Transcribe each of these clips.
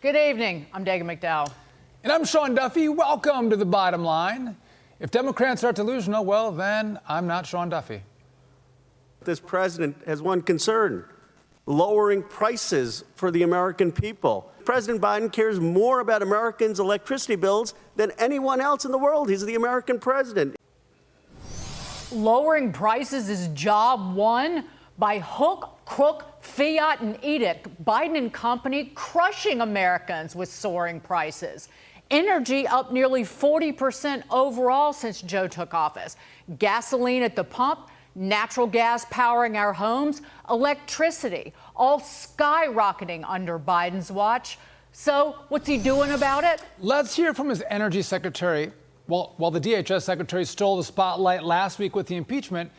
Good evening. I'm Dagan McDowell. And I'm Sean Duffy. Welcome to The Bottom Line. If Democrats are delusional, well, then I'm not Sean Duffy. This president has one concern: lowering prices for the American people. President Biden cares more about Americans' electricity bills than anyone else in the world. He's the American president. Lowering prices is job one. By hook, crook, fiat, and edict, Biden and company crushing Americans with soaring prices. Energy up nearly 40% overall since Joe took office. Gasoline at the pump, natural gas powering our homes, electricity, all skyrocketing under Biden's watch. So what's he doing about it? Let's hear from his energy secretary. Well, while the DHS secretary stole the spotlight last week with the impeachment,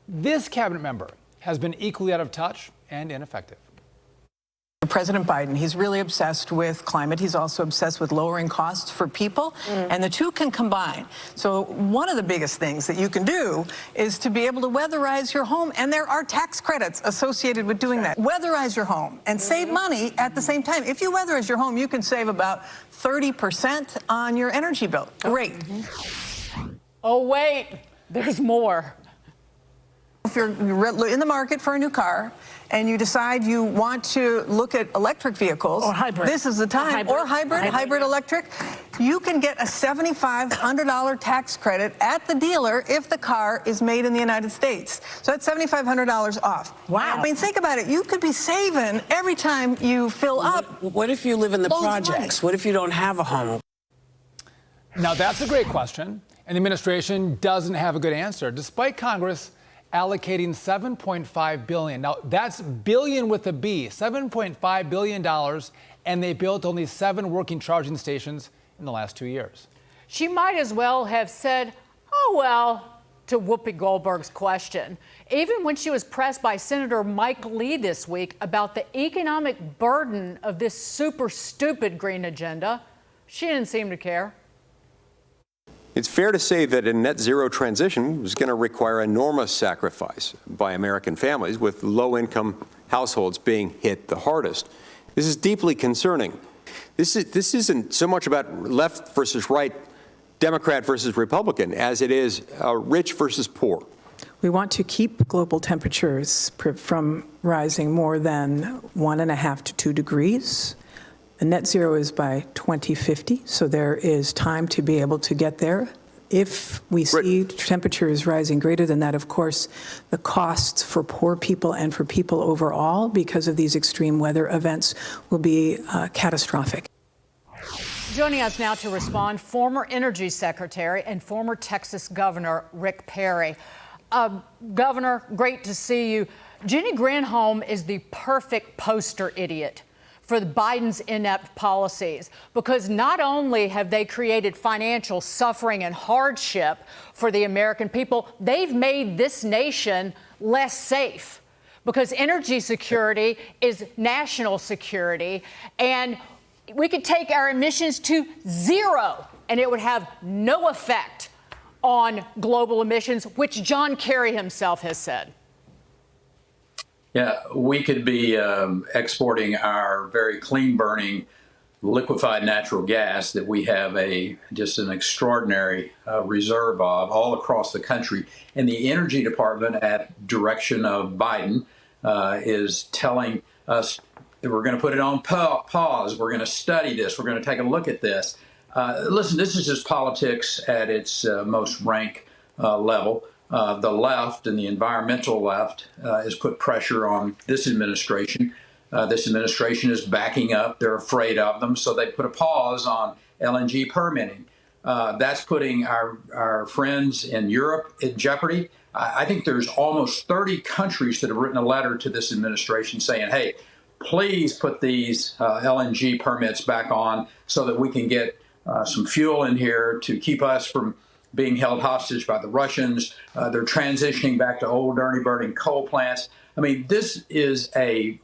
this cabinet member has been equally out of touch and ineffective. President Biden, he's really obsessed with climate. He's also obsessed with lowering costs for people, and the two can combine. So one of the biggest things that you can do is to be able to weatherize your home, and there are tax credits associated with doing that. Weatherize your home and save money at the same time. If you weatherize your home, you can save about 30% on your energy bill. Great. Oh, wait, there's more. If you're in the market for a new car and you decide you want to look at electric vehicles, or hybrid, this is the time, or hybrid electric, you can get a $7,500 tax credit at the dealer if the car is made in the United States. So that's $7,500 off. Wow. I mean, think about it. You could be saving every time you fill up. What if you live in the projects? What if you don't have a home? Now, that's a great question, and the administration doesn't have a good answer, despite Congress allocating $7.5 billion. Now, that's billion with a B, $7.5 billion, and they built only 7 working charging stations in the last 2 years. She might as well have said, oh, well, to Whoopi Goldberg's question. Even when she was pressed by Senator Mike Lee this week about the economic burden of this super stupid green agenda, she didn't seem to care. It's fair to say that a net zero transition is going to require enormous sacrifice by American families, with low-income households being hit the hardest. This is deeply concerning. This isn't so much about left versus right, Democrat versus Republican, as it is rich versus poor. We want to keep global temperatures from rising more than 1.5 to 2 degrees. The net zero is by 2050, so there is time to be able to get there. If we see temperatures rising greater than that, of course, the costs for poor people and for people overall because of these extreme weather events will be catastrophic. Joining us now to respond, former Energy Secretary and former Texas Governor Rick Perry. Governor, great to see you. Jenny Granholm is the perfect poster idiot for Biden's inept policies, because not only have they created financial suffering and hardship for the American people, they've made this nation less safe, because energy security is national security, and we could take our emissions to 0 and it would have no effect on global emissions, which John Kerry himself has said. Yeah, we could be exporting our very clean-burning liquefied natural gas that we have just an extraordinary reserve of all across the country. And the Energy Department, at direction of Biden, is telling us that we're going to put it on pause. We're going to study this. We're going to take a look at this. Listen, this is just politics at its most rank level. The left and the environmental left has put pressure on this administration. This administration is backing up. They're afraid of them. So they put a pause on LNG permitting. That's putting our friends in Europe in jeopardy. I think there's almost 30 countries that have written a letter to this administration saying, hey, please put these LNG permits back on so that we can get some fuel in here to keep us from being held hostage by the Russians. They're transitioning back to old, dirty, burning coal plants. I mean, this is a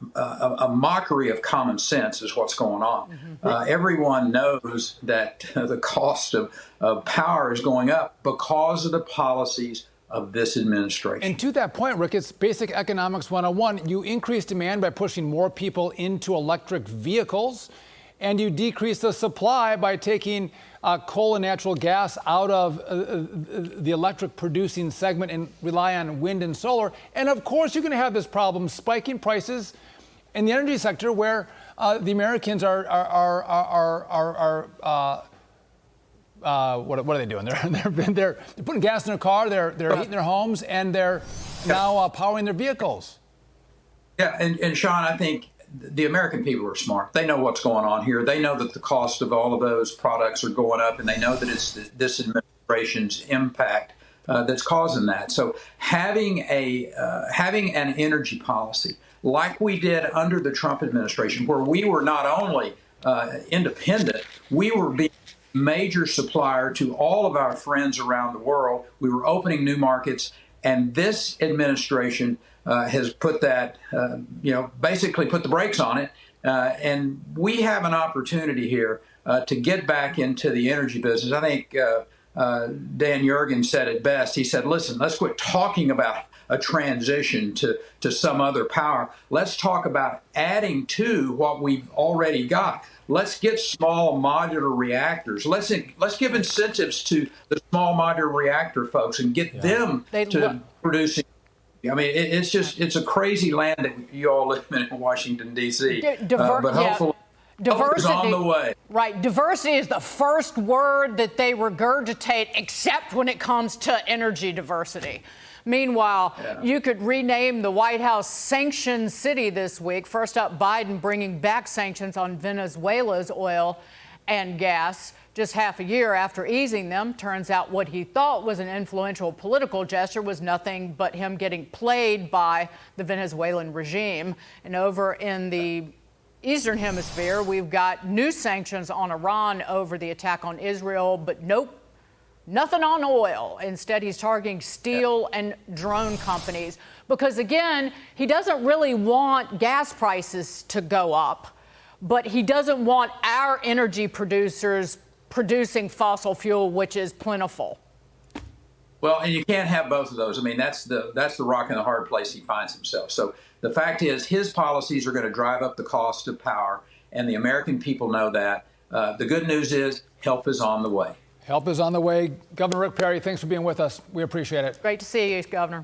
mockery of common sense is what's going on. Everyone knows that the cost of power is going up because of the policies of this administration. And to that point, Rick, it's basic economics 101. You increase demand by pushing more people into electric vehicles, and you decrease the supply by taking coal and natural gas out of the electric producing segment and rely on wind and solar. And of course, you're going to have this problem, spiking prices in the energy sector, where the Americans are what are they doing? They're putting gas in their car, they're heating their homes, and they're now powering their vehicles. Yeah, and Sean, I think the American people are smart. They know what's going on here. They know that the cost of all of those products are going up, and they know that it's this administration's impact that's causing that. So having an energy policy like we did under the Trump administration, where we were not only independent, we were being a major supplier to all of our friends around the world. We were opening new markets, and this administration has put that, basically put the brakes on it. And we have an opportunity here to get back into the energy business. I think Dan Yergin said it best. He said, listen, let's quit talking about a transition to some other power. Let's talk about adding to what we've already got. Let's get small modular reactors. Let's give incentives to the small modular reactor folks and get them to producing. I mean, it's a crazy land that you all live in Washington, D.C. But hopefully, diversity is on the way. Right. Diversity is the first word that they regurgitate, except when it comes to energy diversity. Meanwhile, you could rename the White House Sanction City this week. First up, Biden bringing back sanctions on Venezuela's oil and gas. Just half a year after easing them, turns out what he thought was an influential political gesture was nothing but him getting played by the Venezuelan regime. And over in the Eastern Hemisphere, we've got new sanctions on Iran over the attack on Israel, but nope, nothing on oil. Instead, he's targeting steel and drone companies because, again, he doesn't really want gas prices to go up, but he doesn't want our energy producers producing fossil fuel, which is plentiful. Well, and you can't have both of those. I mean, that's the rock and the hard place he finds himself. So the fact is, his policies are going to drive up the cost of power, and the American people know that. The good news is, help is on the way. Help is on the way. Governor Rick Perry, thanks for being with us. We appreciate it. Great to see you, Governor.